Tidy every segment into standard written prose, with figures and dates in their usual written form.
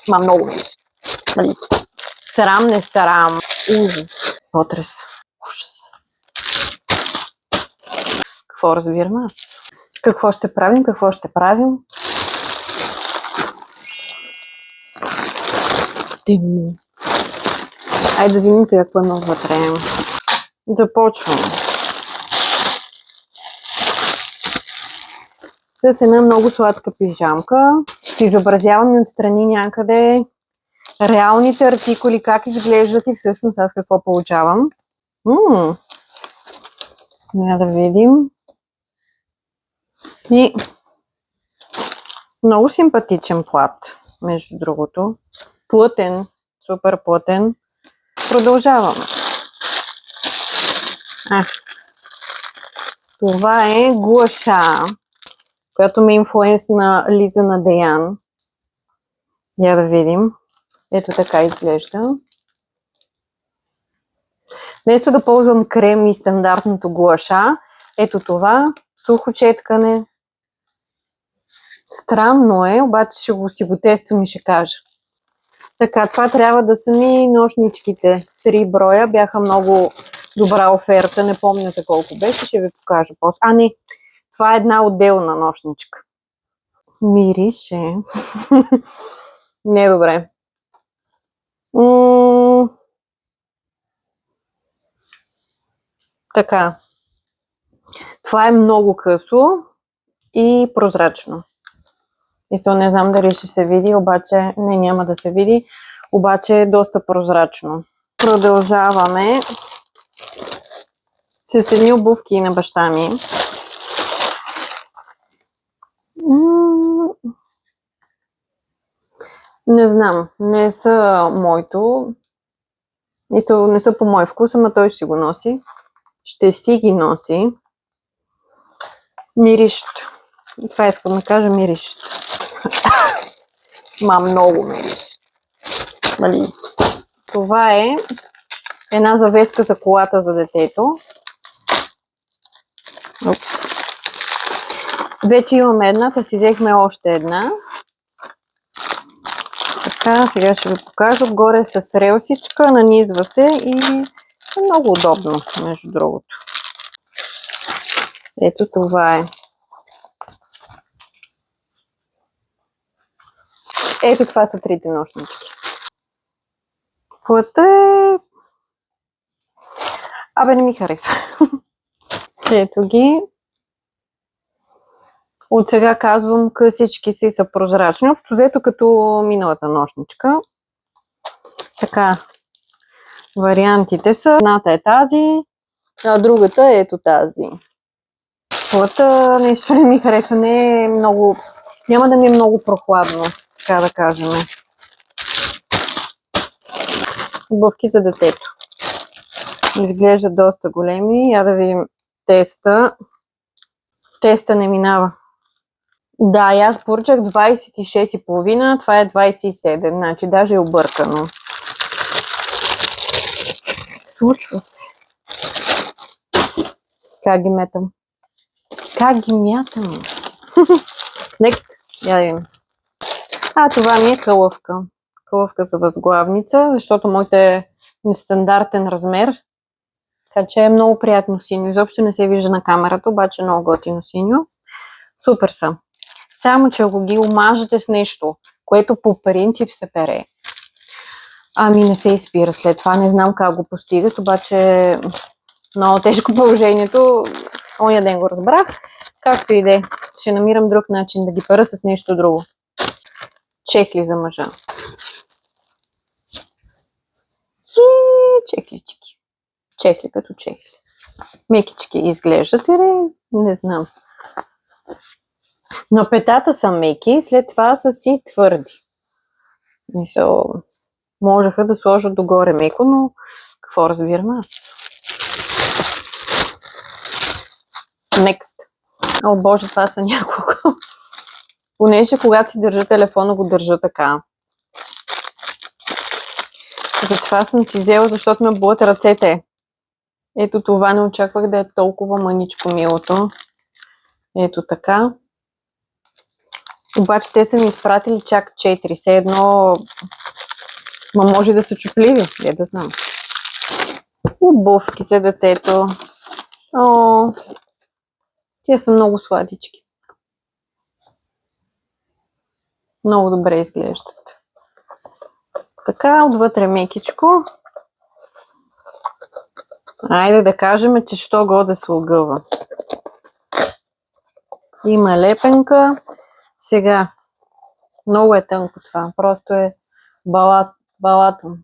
Ма много мириш. Нали? Срам, не срам. Ужас. Потрес. Ужас. Какво разбирам аз? Какво ще правим? Какво ще правим? Дим. Айде да видим сега какво има вътре. Започвам. С една много сладка пижамка. Ще изобразявам и отстрани някъде реалните артикули, как изглеждат и всъщност аз какво получавам. Да видим. И много симпатичен плат, между другото. Плътен, супер плътен. Продължаваме. Това е гуаша, която ме инфлуенс на Лиза Надеян. Я да видим. Ето така изглежда. Вместо да ползвам крем и стандартното гуаша, ето това, сухо четкане. Странно е, обаче ще си го тествам и ще кажа. Така, това трябва да са ми нощничките. 3 броя, бяха много добра оферта, не помня за колко беше, ще ви покажа после. Не, това е една отделна нощничка. Мирише. Не, добре. Така. Това е много късо и прозрачно. Не знам дали ще се види, обаче няма да се види, обаче е доста прозрачно. Продължаваме с едни обувки на баща ми. Не знам, не са моето, не са по мой вкус, ама той ще си го носи. Ще си ги носи. Мирищ. Това искам да кажа, мирищ. Много мирищ. Това е една завеска за колата за детето. Упс. Вече имаме една, да си взехме още една. Така, сега ще ви покажа. Отгоре с релсичка, нанизва се и е много удобно, между другото. Ето това е. Ето това са 3 нощнички. Плътта е... не ми харесва. Ето ги. От сега казвам, късички си са прозрачни. Общо взето като миналата нощничка. Така, вариантите са. Едната е тази, а другата е ето тази. Плътта нещо не ми харесва. Не е много... Няма да ми е много прохладно, така да кажем. Обувки за детето. Изглеждат доста големи. Я да видим теста. Теста не минава. Да, аз поръчах 26,5, това е 27, значи даже е объркано. Случва се. Как ги метам? Как ги мятам? Next, я да видим. Това ми е кълъвка. Кълъвка за възглавница, защото моята е нестандартен размер. Така че е много приятно синьо. Изобщо не се вижда на камерата, обаче е много готино синьо. Супер са. Само, че ако ги омажете с нещо, което по принцип се пере, не се изпира след това. Не знам как го постигат, обаче много тежко положението. Оня ден го разбрах. Както и да е, ще намирам друг начин да ги пера с нещо друго. Чехли за мъжа. И чехлички. Чехли като чехли. Мекички изглеждат или не знам. Но петата са меки, след това са си твърди. Можеха да сложат догоре меко, но какво разбирам аз? Next. О, боже, това са няколко. Понеже когато си държа телефона, го държа така. Затова съм си взела, защото ме болят ръцете. Ето това не очаквах да е толкова мъничко милото. Ето така. Обаче те са ми изпратили чак 4. Все едно, може да са чупливи, да знам. Обувки за детето. О, тия са много сладички. Много добре изглеждат. Така, отвътре мекичко. Айде да кажем, че що го да се огъва. Има лепенка. Сега, много е тънко това. Просто е балатон.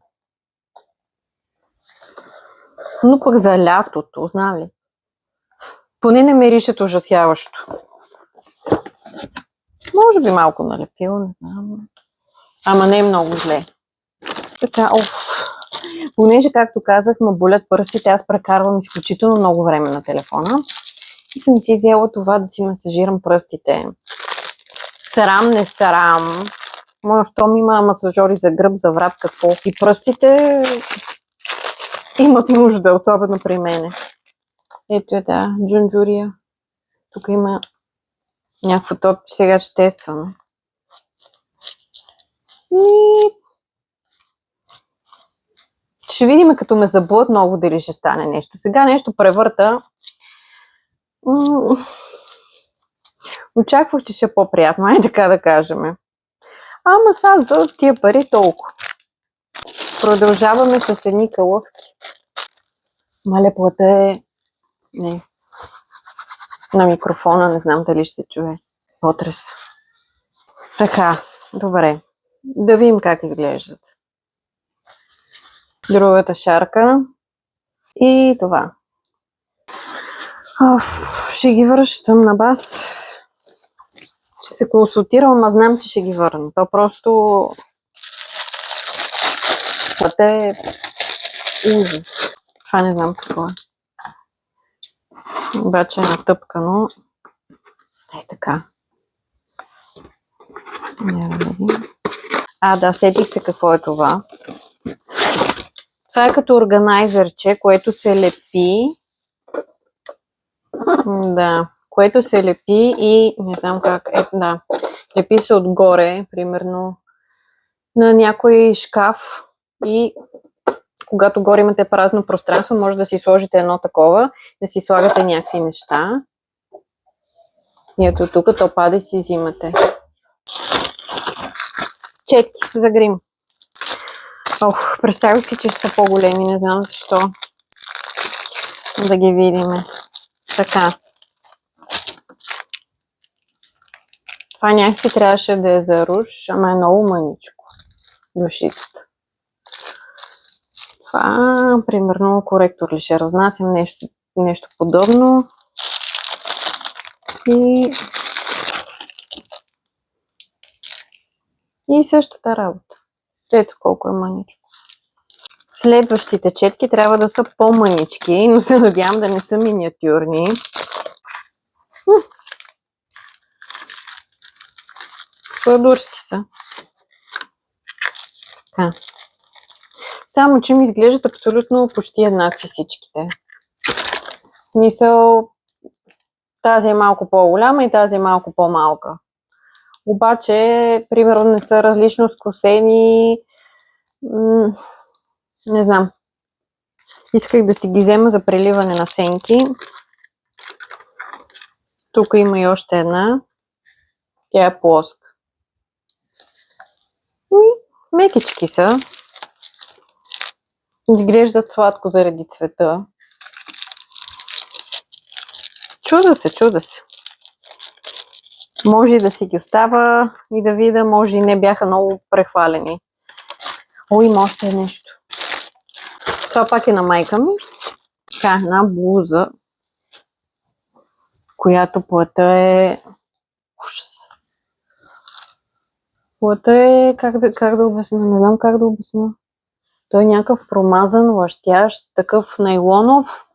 Но пък за лятото, знам ли? Поне не миришат ужасяващо. Може би малко налепило, не знам. Ама не е много зле. Така, понеже, както казах, ме болят пръстите, аз прекарвам изключително много време на телефона и съм си взела това да си масажирам пръстите. Срам, не срам. Щом има масажори за гръб, за врат, какво. И пръстите имат нужда, особено при мене. Ето е, да, джунджурия. Тук има някакво топ, сега ще тестваме. Ще видим, като ме забуят много, дали ще стане нещо. Сега нещо превърта. Очаквах, че ще е по-приятно, така да кажем. Ама сега за тия пари толкова. Продължаваме с едни кълъвки. Мале, плата е... Не. На микрофона, не знам дали ще се чуе. Потрес. Така, добре. Да видим как изглеждат. Другата шарка. И това. Ще ги връщам на бас. Ще се консултирам, а знам, че ще ги върна. То просто... Това е ужас. Това не знам какво е. Обаче е натъпкано. Е така. Да, сетих се какво е това. Това е като органайзърче, което се лепи. Да, което се лепи и не знам как. Да, лепи се отгоре, примерно на някой шкаф и когато горе имате празно пространство, може да си сложите едно такова, да си слагате някакви неща. И ето тук то пада и си взимате. Четки за грим. Представих си, че ще са по-големи, не знам защо. Да ги видиме. Така. Това някакси трябваше да е за руш, ама е много мъничко. Душицата. Това, примерно, коректор ли ще разнасям, нещо подобно. И същата работа. Ето колко е мъничко. Следващите четки трябва да са по-мънички, но се надявам да не са миниатюрни. Сладурски са. Така. Само, че ми изглеждат абсолютно почти еднакви всичките. В смисъл, тази е малко по-голяма и тази е малко по-малка. Обаче, примерно, не са различно скосени. Не знам. Исках да си ги взема за преливане на сенки. Тук има и още една. Тя е плоска. Мекички са. Изглеждат сладко заради цвета. Чуда се. Може и да си ги остава и да видя, може и не бяха много прехвалени. Има още нещо. Това пак е на майка ми. Така, една блуза, която плата е... Ужас. Плата е... Как да обясня? Не знам как да обясня. Той е някакъв промазан, лъщящ, такъв найлонов.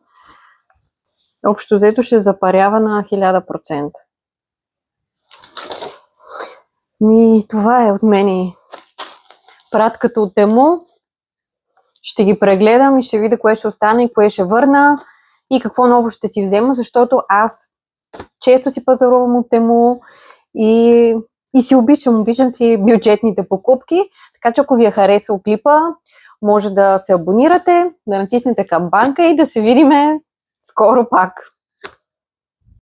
Общо взето ще запарява на 1000%. Това е от мен. Пратката от Тему. Ще ги прегледам и ще видя кое ще остане и кое ще върна и какво ново ще си взема, защото аз често си пазарувам от Тему и И си обичам си бюджетните покупки. Така че ако ви е харесал клипа, може да се абонирате, да натиснете камбанка и да се видиме скоро пак.